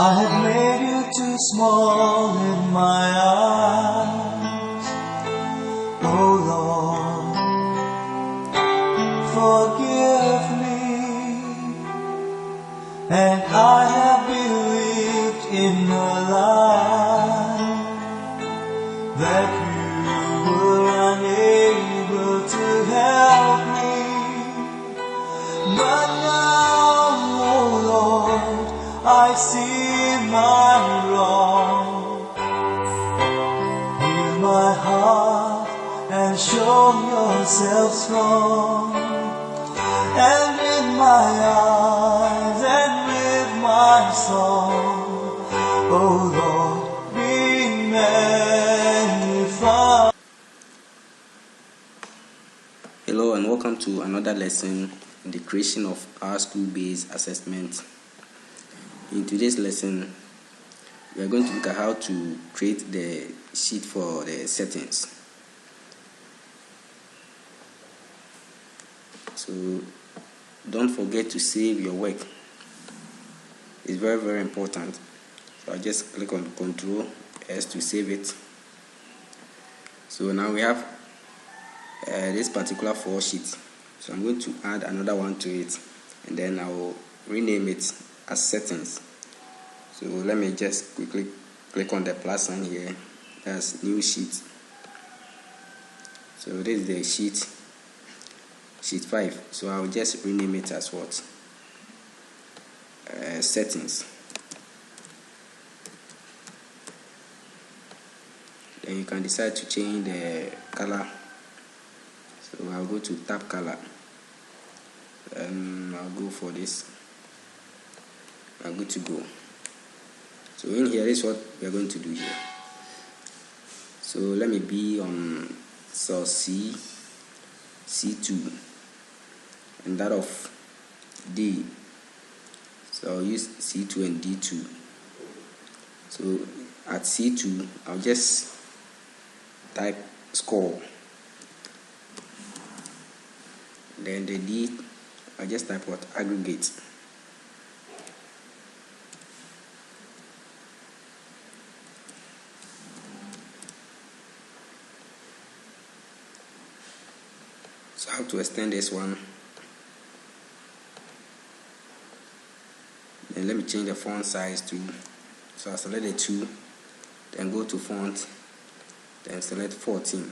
I had made you too small in my eyes. Oh Lord, forgive me. And I have believed in a lie that you were unable to help me. But now, oh Lord, I see my wrong. Heal my heart and show yourself strong. And in my eyes and with my song, oh Lord, be magnified. Hello and welcome to another lesson in the creation of our school-based assessment. In today's lesson, we are going to look at how to create the sheet for the settings. So don't forget to save your work. It's very, very important. So I'll just click on Ctrl S to save it. So now we have this particular 4 sheet. So I'm going to add another one to it, and then I will rename it as settings. So let me just quickly click on the plus sign here. That's new sheet. So this is the sheet 5. So I'll just rename it as what? Settings. Then you can decide to change the color. So I'll go to tab color, and I'll go for this. I'm good to go. So in here is what we are going to do here. So let me be on cell C2, and that of D. So I'll use C2 and D2. So at C2, I'll just type score. Then the D, I just type what? Aggregate. So I have to extend this one. Then let me change the font size to, so I select the 2, then go to font, then select 14.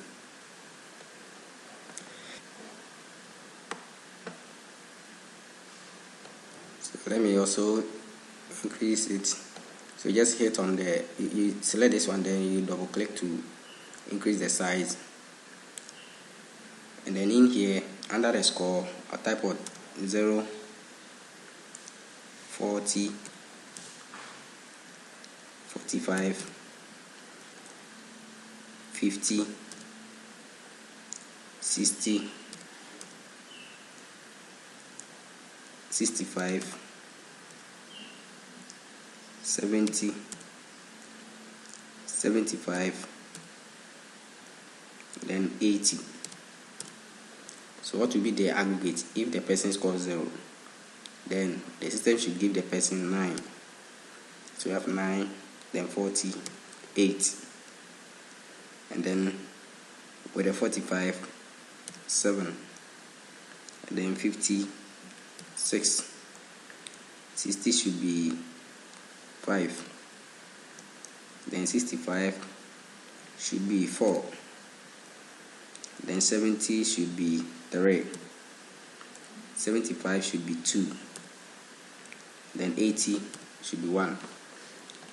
So let me also increase it. So just hit on the, you select this one, then you double click to increase the size. And then in here, under the score, I'll type what? 0, 40, 45, 50, 60, 65, 70, 75, then 80. So what will be the aggregate? If the person scores 0, then the system should give the person 9. So we have 9, then 40, 8, and then with the 45, 7, and then 50, 6, 60 should be 5, then 65 should be 4, then 70 should be 3, 75 should be 2, then 80 should be 1.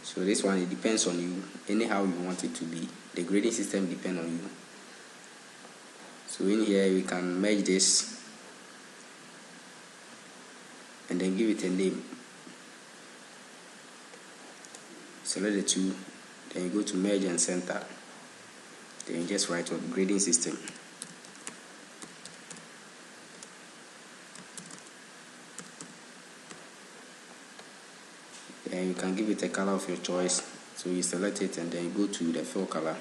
So this one, it depends on you, anyhow you want it to be. The grading system depends on you. So in here we can merge this and then give it a name. Select the 2, then you go to merge and center, then you just write what? Grading system. And you can give it a color of your choice. So you select it and then you go to the fill color.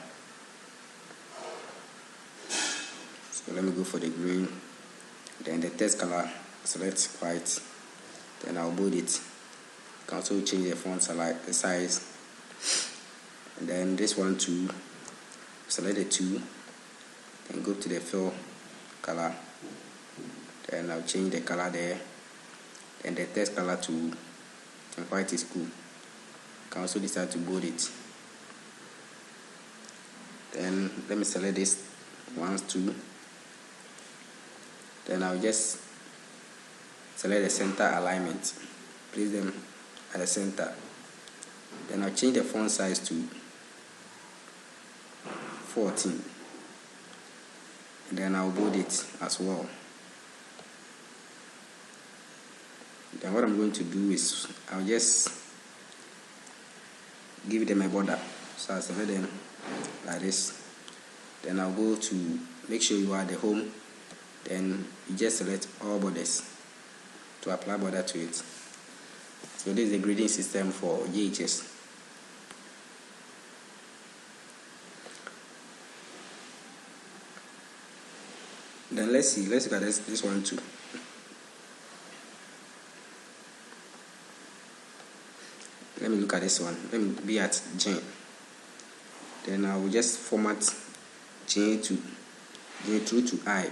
So let me go for the green. Then the text color, select white. Then I'll bold it. You can also change the font size. And then this one too, select the 2, then go to the fill color, then I'll change the color there, and the text color to white is cool. You can also decide to bold it. Then let me select this ones too, then I'll just select the center alignment, place them at the center. Then I'll change the font size to 14, and then I'll bold it as well. Then what I'm going to do is I'll just give them a border. So I'll select them like this. Then I'll go to make sure you are the home. Then you just select all borders to apply border to it. So this is the grading system for JHS. Then let's look at this one too. Let me look at this one. Let me be at J. Then I will just format J through to I.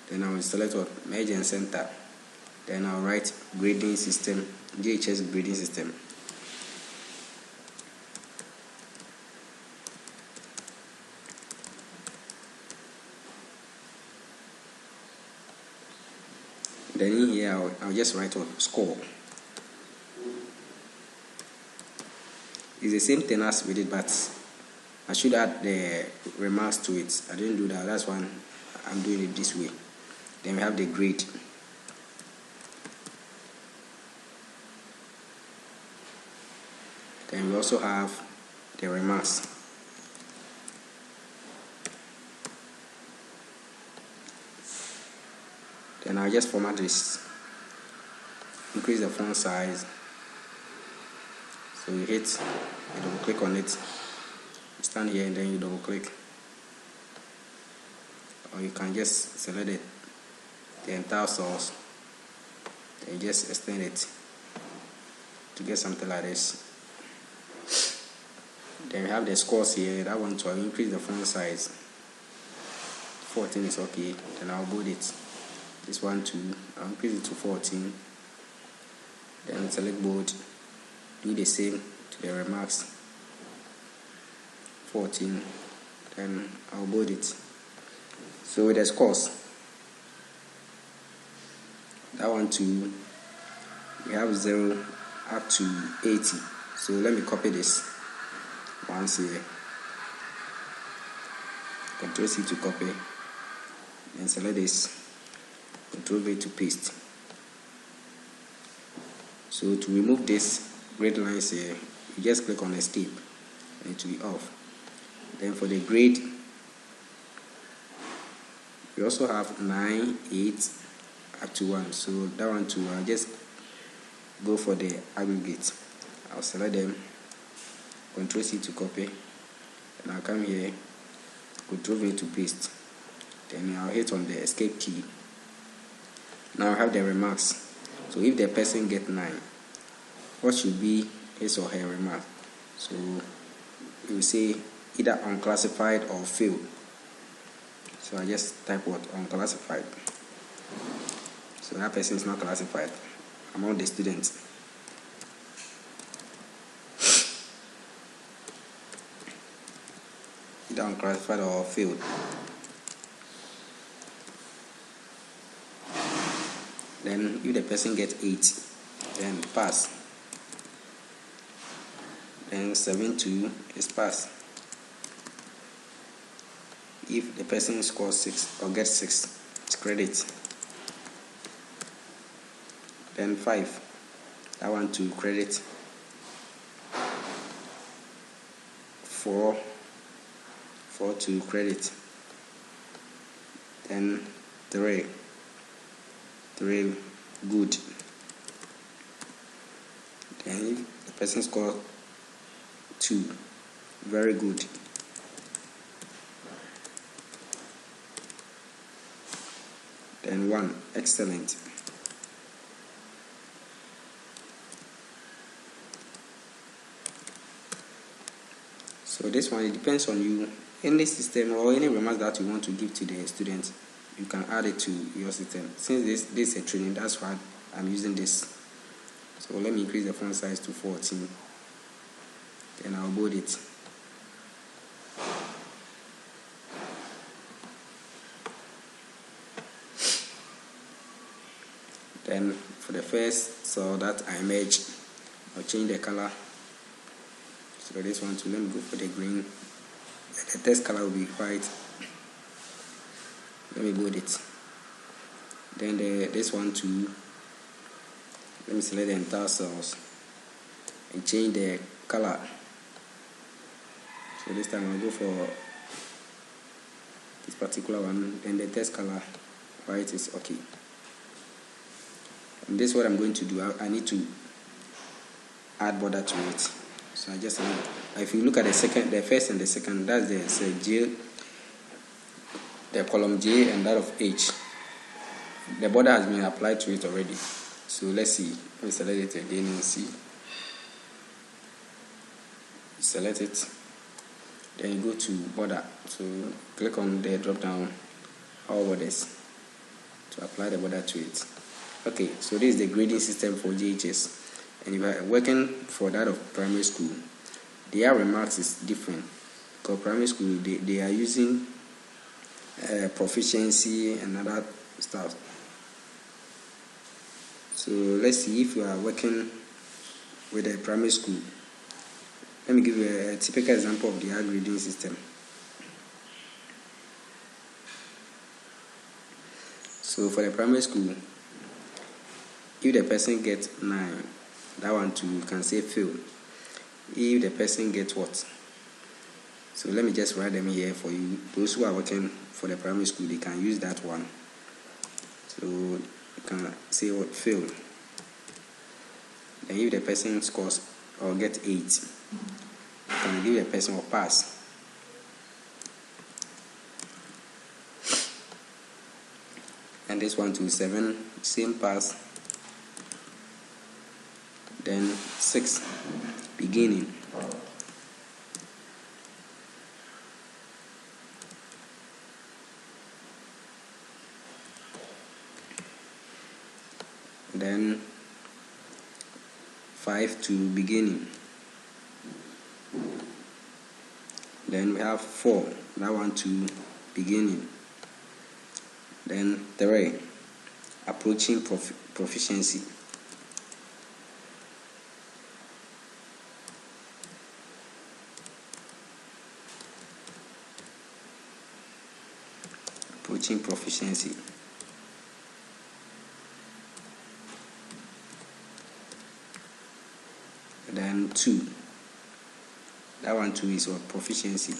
Then I will select what merge and center. Then I'll write grading system, JHS grading system. Then in here I'll just write what score. It's the same thing as we did, but I should add the remarks to it. I didn't do that. That's why I'm doing it this way. Then we have the grade. Then we also have the remarks. Then I'll just format this. Increase the font size. So you hit, you double click on it. You stand here and then you double click. Or you can just select it, the entire source, and you just extend it to get something like this. Then we have the scores here. That one too, I'll increase the font size. 14 is okay. Then I'll bold it. This one too, I'll increase it to 14. Then select bold. Do the same to the remarks. 14. Then I'll bold it. So with the scores, that one too, we have 0 up to 80. So let me copy this once here. Ctrl C to copy, and select this. Ctrl V to paste. So to remove this grade lines here, you just click on escape and it will be off. Then for the grade, we also have 9, 8 up to 1. So that one too, I'll just go for the aggregate. I'll select them, Ctrl C to copy, and I'll come here, Ctrl V to paste. Then I'll hit on the escape key. Now I have the remarks. So if the person get 9, what should be his or her remark? So you will say either unclassified or failed. So I just type what? Unclassified. So that person is not classified among the students. Either unclassified or failed. Then if the person gets 8, then pass. Then 7-2 is pass. If the person scores 6 or gets 6, it's credit. Then 5, that one to credit. 4 to credit. Then 3 good. Then if the person scores 2, very good. Then 1, excellent. So this one, it depends on you. Any system or any remarks that you want to give to the student, you can add it to your system. Since this is a training, that's why I'm using this. So let me increase the font size to 14. Then I'll bold it. Then for the first cell that I merged, I'll change the color. So this one too, let me go for the green. The text color will be white. Let me bold it. Then this one too, let me select the entire cells and change the color. So this time I'll go for this particular one. Then the text color white is okay. And this is what I'm going to do. I need to add border to it. So I just need, if you look at the first and the second, that's the J, the column J and that of H. The border has been applied to it already. So let's see. Let me select it again and see. Select it. Then you go to border. So click on the drop down all borders to apply the border to it. Okay, so this is the grading system for JHS. And if you are working for that of primary school, their remarks is different. Because primary school, they are using proficiency and other stuff. So let's see if you are working with a primary school. Let me give you a typical example of their grading system. So for the primary school, if the person gets 9, that one too, you can say fail. If the person gets what? So let me just write them here for you. Those who are working for the primary school, they can use that one. So you can say what? Fail. Then if the person scores or get 8, you can give the person a pass. And this one to 7, same pass. Then 6, beginning. Then 5 to beginning. Then we have 4, that one to beginning. Then 3, approaching proficiency. Approaching proficiency. Then 2, that one too is what? Proficiency.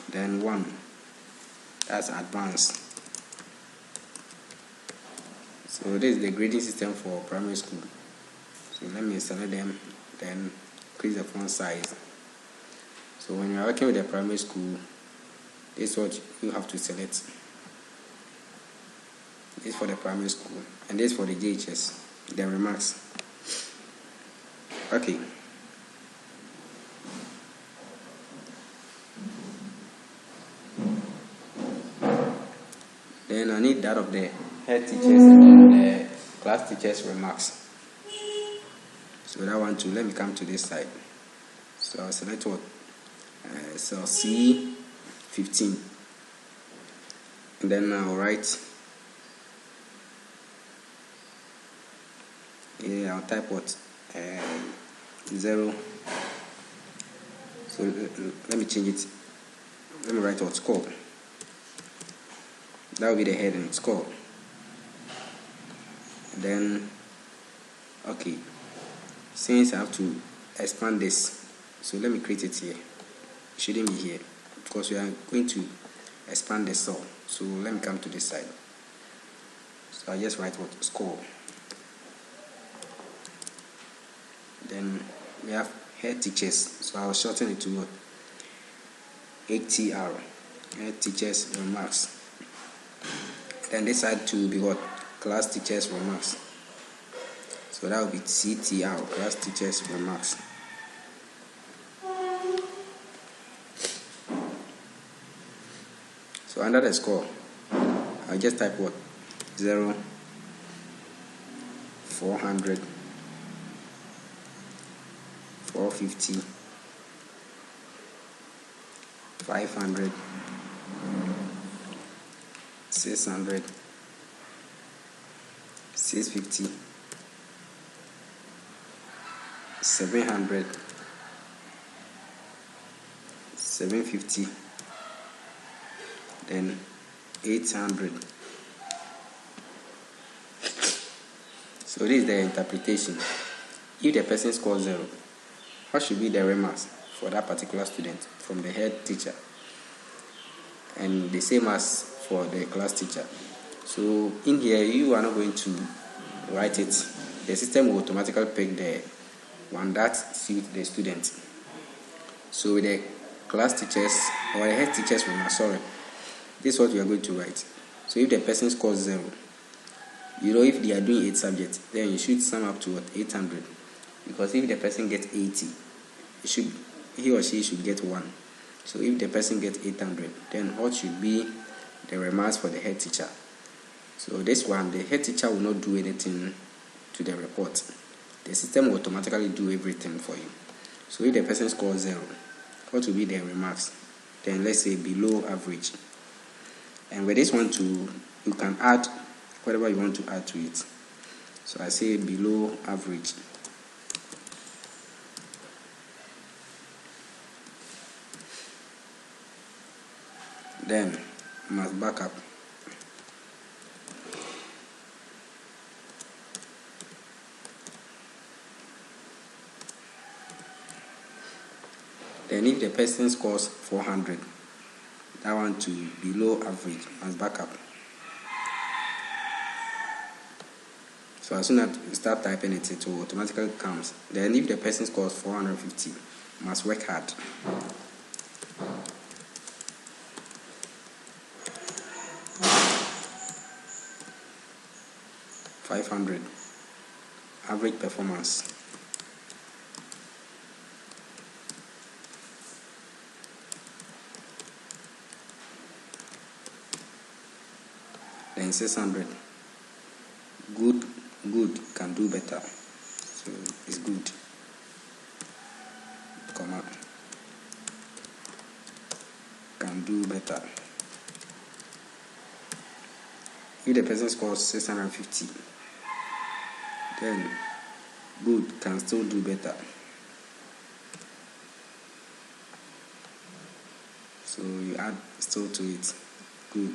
Then 1, that's advanced. So this is the grading system for primary school. So let me select them, then increase the font size. So when you are working with the primary school, this is what you have to select. This is for the primary school, and this is for the JHS, the remarks. Okay. Then I need that of the head teachers and the class teachers remarks. So that one too, let me come to this side. So I'll select what? Cell C15. And then I'll write, I'll type what? 0. So let me change it. Let me write what? Score. That will be the heading, score. Then, okay, since I have to expand this, so let me create it here. It shouldn't be here because we are going to expand the cell. So let me come to this side. So I just write what? Score. Then we have head teachers. So I'll shorten it to what? HTR. Head teachers remarks. Then this side too will be what? Class teachers remarks. So that will be CTR, class teachers remarks. So under the score, I'll just type what? 0, 400, 450, 500, 600, 650, 700, 750, then 800. So this is the interpretation. If the person scores 0, what should be the remarks for that particular student from the head teacher? And the same as for the class teacher. So in here, you are not going to write it. The system will automatically pick the one that suits the student. So with the class teachers or the head teachers remarks, this is what we are going to write. So if the person scores 0, if they are doing 8 subjects, then you should sum up to what? 800. Because if the person gets 80, he or she should get 1. So if the person gets 800, then what should be the remarks for the head teacher? So this one, the head teacher will not do anything to the report. The system will automatically do everything for you. So if the person scores 0, what will be the remarks? Then let's say below average. And with this one too, you can add whatever you want to add to it. So I say below average. Then must back up. Then if the person scores 400, that one to below average must back up. So as soon as you start typing it, it will automatically comes. Then if the person scores 450, must work hard. $500 average performance. Then 600 good can do better. So it's good, comma, can do better. If the person scores 650, then good can still do better. So you add still to it, good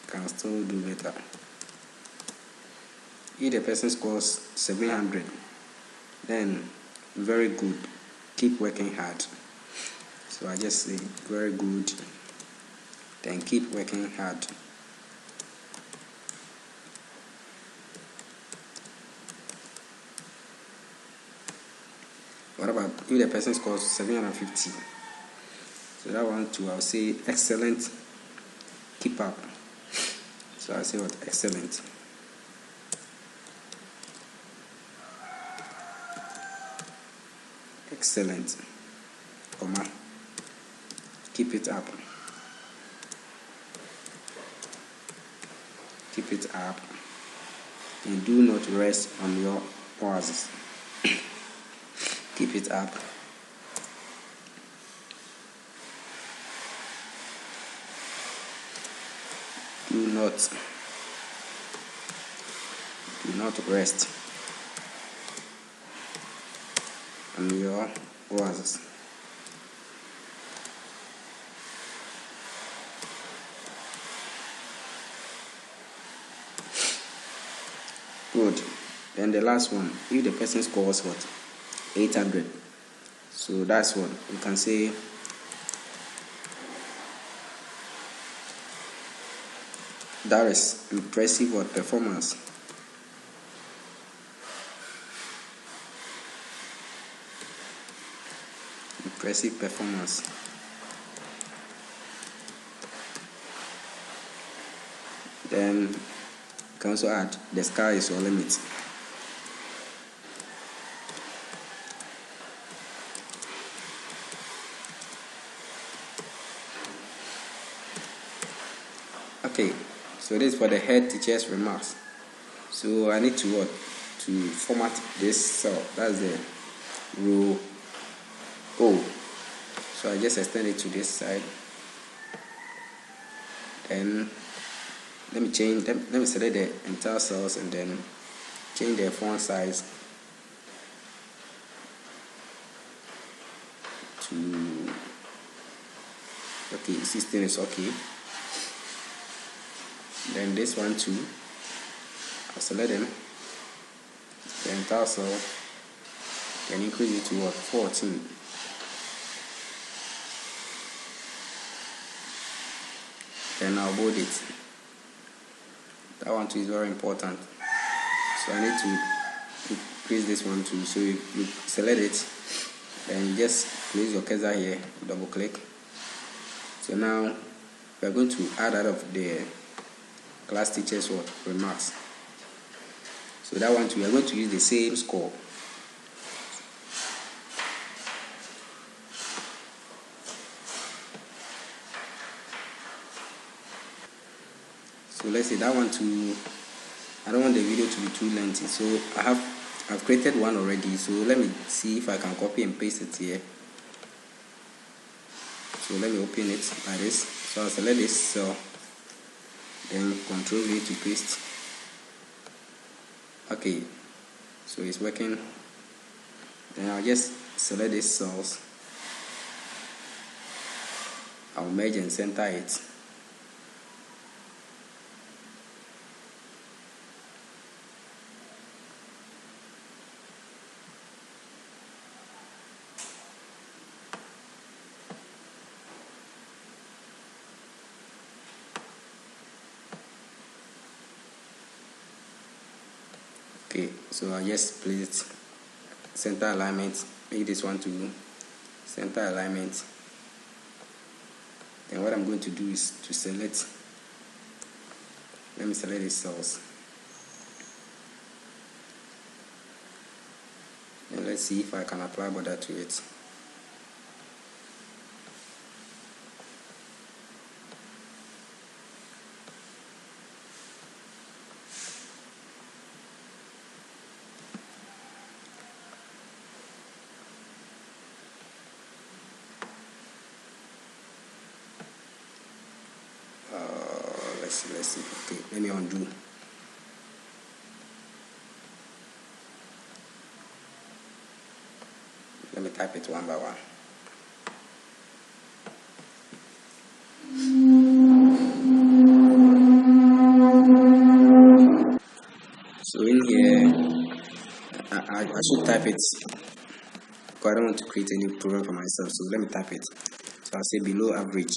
can still do better. If the person scores 700, then very good, keep working hard. So I just say very good, then keep working hard. What about if the person scores 750? So that one too, I'll say excellent, keep up. So I'll say what? Excellent. Excellent, comma, keep it up. Keep it up and do not rest on your oasis. Keep it up. Do not rest on your oasis. Good. Then the last one, if the person scores what? 800. So that's what you can say. That is impressive what performance. Impressive performance. Then you can also add the sky is your limit. Okay, so this is for the head teacher's remarks. So I need to format this cell. That's the row O. So I just extend it to this side. Then let me select the entire cells and then change the font size to 16 is okay. Then this one too, I'll select them, the entire cell, and increase it to 14. Then I'll bold it. That one too is very important. So I need to increase this one too. So you select it, then you just place your cursor here, double click. So now we are going to add out of the class teacher's remarks. So that one too, we are going to use the same score. So let's say that one too, I don't want the video to be too lengthy, so I've created one already. So let me see if I can copy and paste it here. So let me open it like this. So I'll select this cell, then Control V to paste. Okay, so it's working. Then I'll just select these cells, I'll merge and center it. Okay, so I just place it center alignment, make this one to center alignment. Then what I'm going to do is to select, let me select these cells, and let's see if I can apply border to it. Let's see. Okay, let me undo. Let me type it one by one. So in here, I should type it because I don't want to create any problem for myself. So let me type it. So I'll say below average.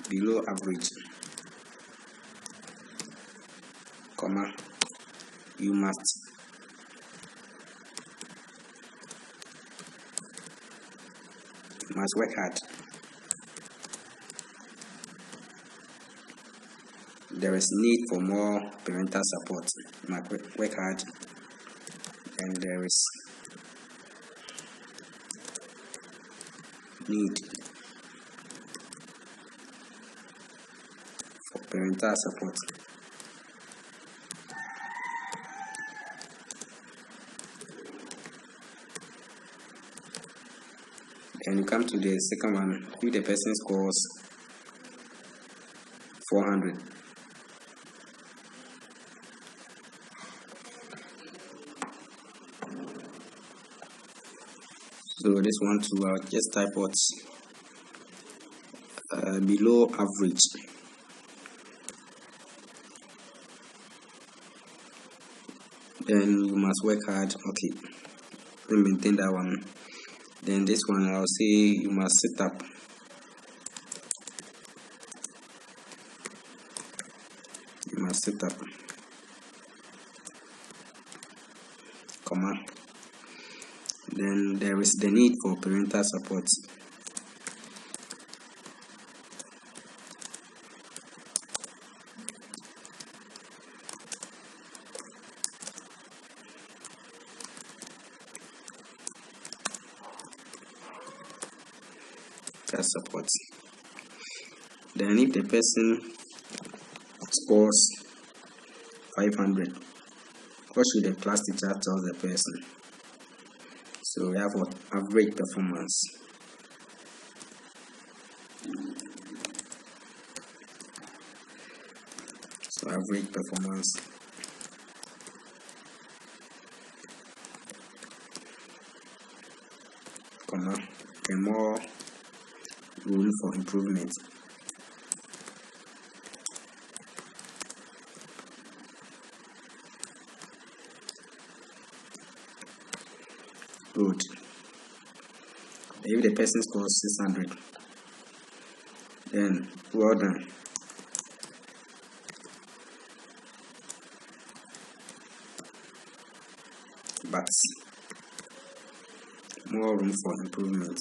Below average, comma, you must work hard. There is need for more parental support. You must work hard. And there is need for parental support. And you come to the second one, if the person scores 400. So this one too, I'll just type what below average. Then you must work hard. Okay, let me maintain that one. Then this one, I'll say you must sit up. You must sit up, comma. Then there is the need for parental support. technical support. Then if the person scores 500, what should the class teacher tell the person? So we have what? Average performance. So average performance, comma, and more room for improvement. Good. If the person scores 600, then well done. But more room for improvement.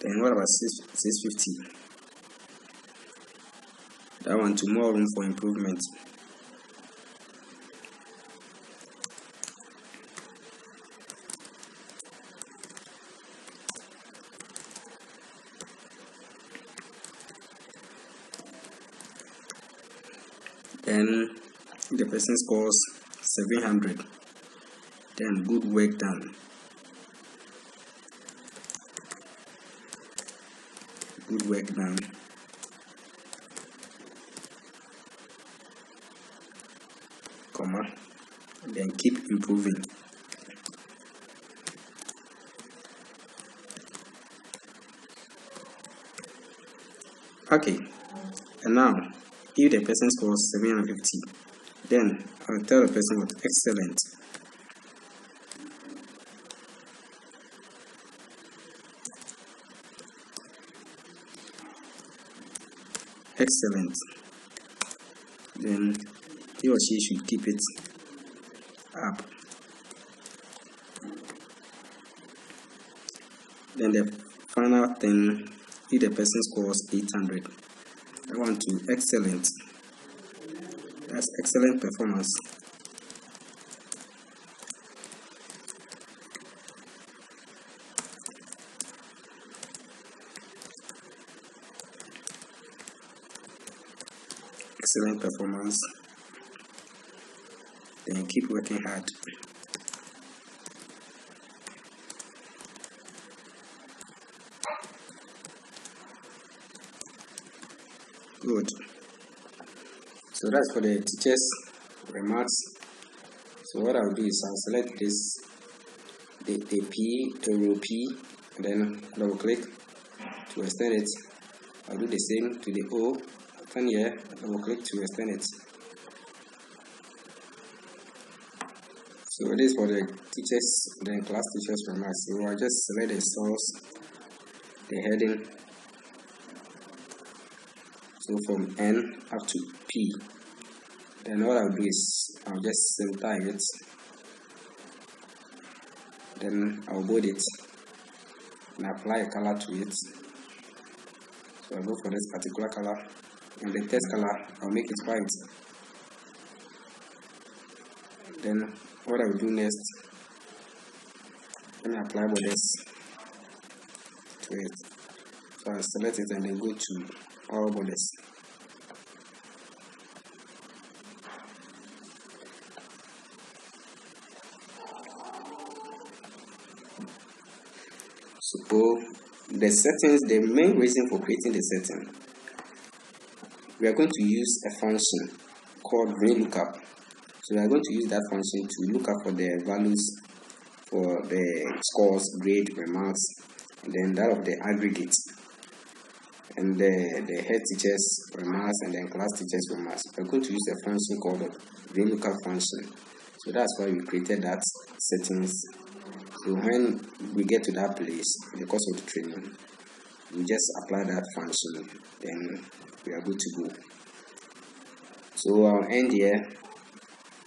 Then what about 650? That one to more room for improvement. Then if the person scores 700, then good work done. Good work done. Comma, then keep improving. Okay, and now if the person scores 750, then I'll tell the person what? Excellent. Excellent. Then he or she should keep it up. Then the final thing, if the person scores 800, I want to excellent. That's excellent performance. Excellent performance. Then keep working hard. Good. So that's for the teacher's remarks. So what I'll do is I'll select this, the P, the row P, and then double click to extend it. I'll do the same to the O. Turn here, double click to extend it. So this is for the teachers, then class teachers remarks. So I'll just select the source, the heading. So from N up to P. Then what I'll do is I'll just center it. Then I'll bold it and apply a color to it. So I'll go for this particular color. And the text color, I'll make it white. Then what I will do next, let me apply borders to it. So I'll select it and then go to all borders. So the settings, the main reason for creating the setting, we are going to use a function called VLOOKUP. So we are going to use that function to look up for the values for the scores, grade, remarks, and then that of the aggregate, and the head teachers remarks, and then class teachers remarks. We are going to use a function called the VLOOKUP function. So that's why we created that settings. So when we get to that place, in the course of the training, we just apply that function, then we are good to go. So I'll end here.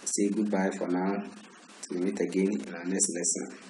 Say goodbye for now. Till we meet again in our next lesson.